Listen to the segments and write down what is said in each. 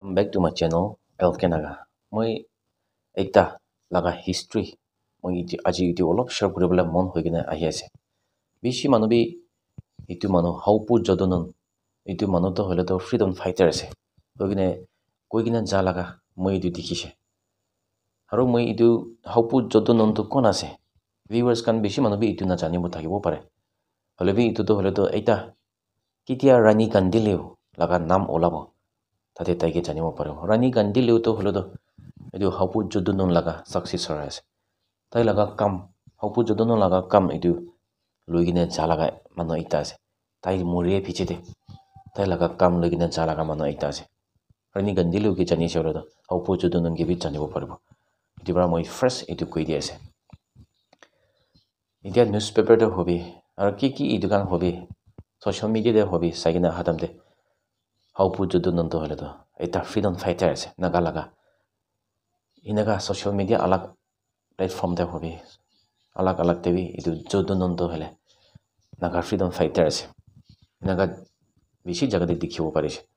Back to my channel, Elf Kenaga. Moi ekta laga history. Moi aji itu olop share kuribole mon hoigina ahi ase. Bishi manu bi itu manu haupu jodonun. Itu manu to hole to freedom fighter ase. Hoigine koigina ja laga moi itu dikhise. Haru moi itu haupu jodonun to kon ase. Viewers kan bishi manu bi itu na janibo thakibo pare. Hole bi itu to hole to eta kitia Rani Kandileu laga nam olabo. Tate taike janimo paribo Rani Kandileu to hole to itu haupu jodonun laga successor ase. Tai laga kam haupu jodonun laga kam itu loigine ja laga manu ekta ase. Tai murie pichete tai laga kam loigine ja laga manu ekta ase. Rani Kandileu ki jani hole to haupu jodonun ki bi janibo paribo. Itu bara moi first itu koi di ase. India newspaper to hobi aru ki itu kan hobi social media de hobi sagina hatamte haupu jodonun to hole to eta freedom fighter ase naga laga inaga social media alag platform de hobi alag tebi itu jodonun to hole naga freedom fighter ase naga bishi jaga de dikhibo parise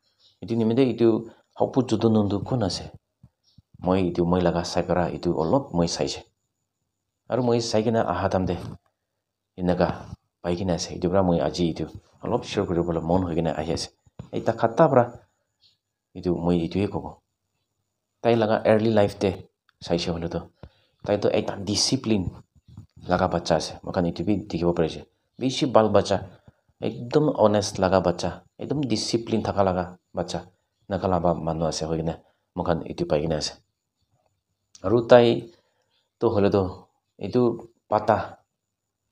itu nimide itu haupu jodonun to kon ase moi itu moi laga saipara itu olop moi saise aru moi saigina ahatamde inaga paigina ase itu bra moi aji itu olop share kuribole mon hoigina ahi ase eta khata bra itu moi itu kobo tai laga early life te saise hole to tai to eta discipline laga bacha ase mokan itu bi dikhibo parise bishi bal bacha ekdom honest laga bacha ekdom discipline thaka laga bacha nakalaba manu ase hoigina mokan itu paigina ase aru tai to hole to itu pata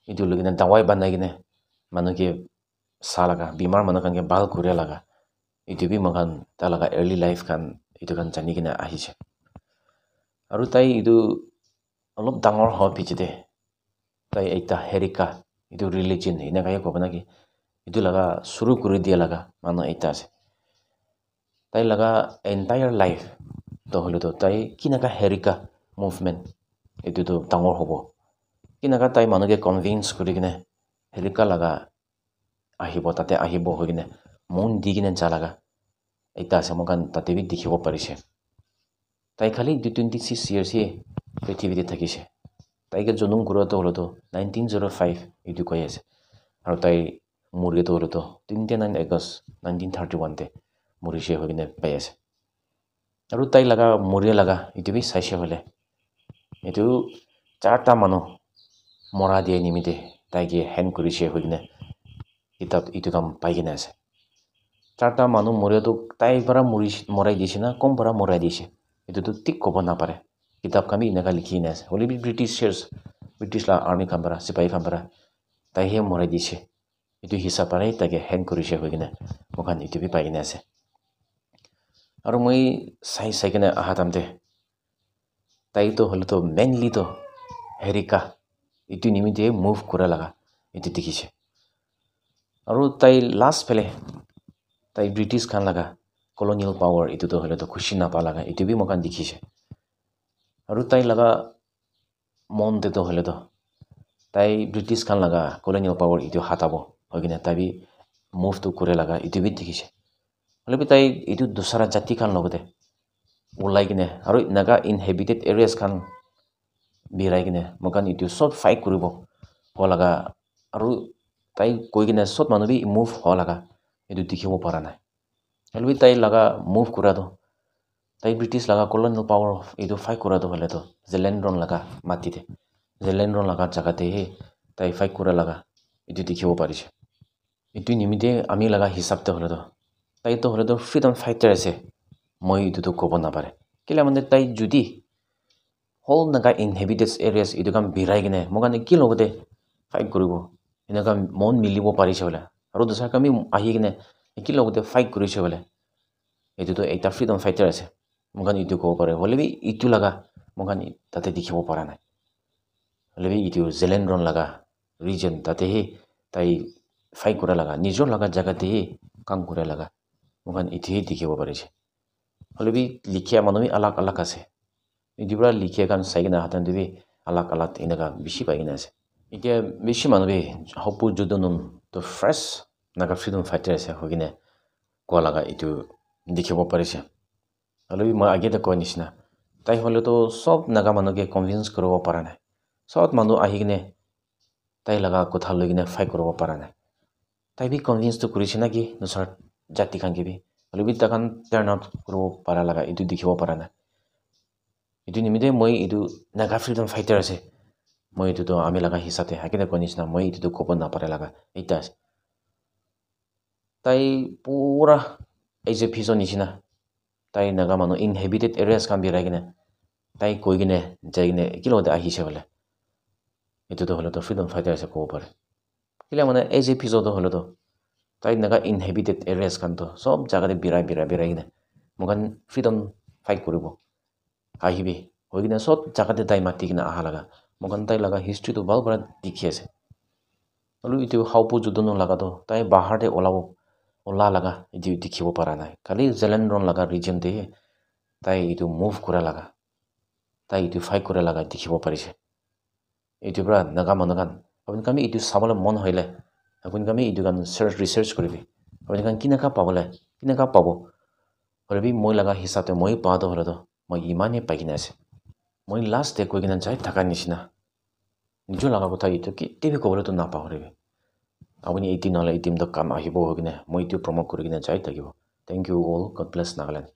itu lugina dawai banai gine manu ke salaga bimar manu kan ke bal kure laga itu bi mokan ta laga early life kan itu kan jani gina ahise aru tai itu olop dangor ho pichite tai ekta herika itu religion ina kaya ko bana ki itu laga suru kuri dia laga manu ekta ase tai laga entire life to hole to tai kinaka herika movement itu to dangor hobo kinaka tai manu ke convince kuri gine herika laga ahibo tate ahibo hoigine mon digine jalaga ekta ase mokan tate bi dikhibo parise tai khali 26 years hi prithvi te thakise tai ke jonum kura to holo to 1905 itu koi ase aru tai murge to holo to 29 August 1931 te murise hoigine pai ase aru tai laga murie laga itu bi saise hole itu charta manu mora dia nimite tai ke hand kurise hoigine kitab itu kam paigine ase charta manu murie to tai para morai dise na kom para morai dise itu to tik kobo na pare kitab kami inaga likhi na ase holy british la army kambara sipai kambara tai he morai dise itu hisa pare tage hand kurise hoigine mokan itu bi paigine ase aru moi sai kena ahatamte tai to hole to mainly to herika itu nimite move kura laga itu dikhise aru tai last pele tai british khan laga colonial power itu to hole to khushi na pa laga itu bi mokan dikhise aru tai laga mon de to hole to tai british khan laga colonial power itu hatabo hoigine tai bi move to kure laga itu bi dikhise hole bi tai itu dusara jati khan logote ulai gine aru naga inhabited areas khan birai gine mokan itu sob fight kuribo holaga aru tai koi gine sob manu bi move holaga itu dikhibo para nai hole bi tai laga move kura to tai british laga colonial power itu fight kura to hole to zelendron laga matite zelendron laga jaga te he tai fight kura laga itu dikhibo parise itu nimite ami laga hisab te hole to tai to hole to freedom fighter ase moi itu to kobo na pare kila mane tai judi whole naga inhabited areas itu kam birai gine mokan ki logote fight kuribo inaga mon milibo parise hola aru dusra kami ahi gine ki logote fight kurise hola itu to ekta freedom fighter ase mokan itu kobo pare hole bi itu laga mokan tate dikhibo para nai hole bi itu zelendron laga region tate he tai fight kura laga nijor laga jaga te he kam kura laga mokan itu he dikhibo parise hole bi likhia manu bi alag ase itu bra likhia kan saigina hatan debi alag inaga bishi paigina ase itia bishi manu bi haupu jodonun to first naga freedom fighter ase hogine ko laga itu dikhibo parise হ'লেও মই আগেতে কোৱা নিচিনা তাই হ'লেতো চব নাগা মানুহকে convince কৰিব পৰা নাই চব মানুহ আহি কিনে তাই লগা কথা লৈ কিনে ফাইট কৰিব পৰা নাই তাই বি কনভিন্সটো কৰিছে নেকি নোচৰ জাতি খানকে বি হ'লেও বি তাহান টাৰ্ণ আউট কৰিব পৰা লগা এইটো দেখিব পৰা নাই এইটো নিমিত্তে মই এইটো নাগা ফ্ৰীডম ফাইটাৰ আছে মই এইটোতো আমি লগা হিচাপে হাকিনে কোৱা নিচিনা মই এইটোতো ক'ব নাপাৰে লগা এইটা আছে তাই পুৰা এই যে ভিজন নিচিনা তাই নাগা মানুহ ইনহেবিটেড এৰিয়াছ কাম বিৰাই কিনে তাই কৈ কিনে যাই কিনে কিলতে আহিছে বোলে এইটোতো হ'লেতো ফ্ৰীডম ফাইটাৰ আছে ক'ব পাৰে কিলা মানে এই যে ভিজতো হ'লেতো তাই নাগা ইনহেবিটেড এৰিয়াছ কামটো চব জাগাতে বিৰাই কিনে মোক ফ্ৰীডম ফাইট কৰিব আহিবি হৈ কিনে চব জাগাতে তাই মাতি কিনে অহা লগা মোক তাই লগা হিষ্ট্ৰীটো ভাল পৰা দেখি আছে হ'লেও এইটো হাওপু যুদ্ধ নলগাটো তাই বাহাৰতে ওলা লগা এইটো দেখিব পৰা নাই খালি জেলেনৰন লগা ৰিজনতে তাই এইটো মুভ কৰা লগা তাই এইটো ফাইট কৰা লগা দেখিব পাৰিছে এইটোৰ পৰা নাগা মানুহগান আপুনি আমি এইটো চাবলৈ মন হ'লে আপুনি আমি এইটো গান ৰিচাৰ্চ কৰিবি আপুনি কেনেকুৱা পাব হ'লে মই লগা হিচাপে মই পাওঁতো হ'লেতো মই ইমানেই পাই কিনে আছে মই লাষ্ট ডে কৈ কিনে যাই থকা নিচিনা নিজৰ লগা কথা এইটো কেতিয়াবা ক'বলৈতো নাপাহৰিবি আপুনি 18 নহ'লে 18 কাম আহিব হৈ কিনে মই এইটো প্ৰমোট কৰি কিনে যাই থাকিব thank you all God bless Nagaland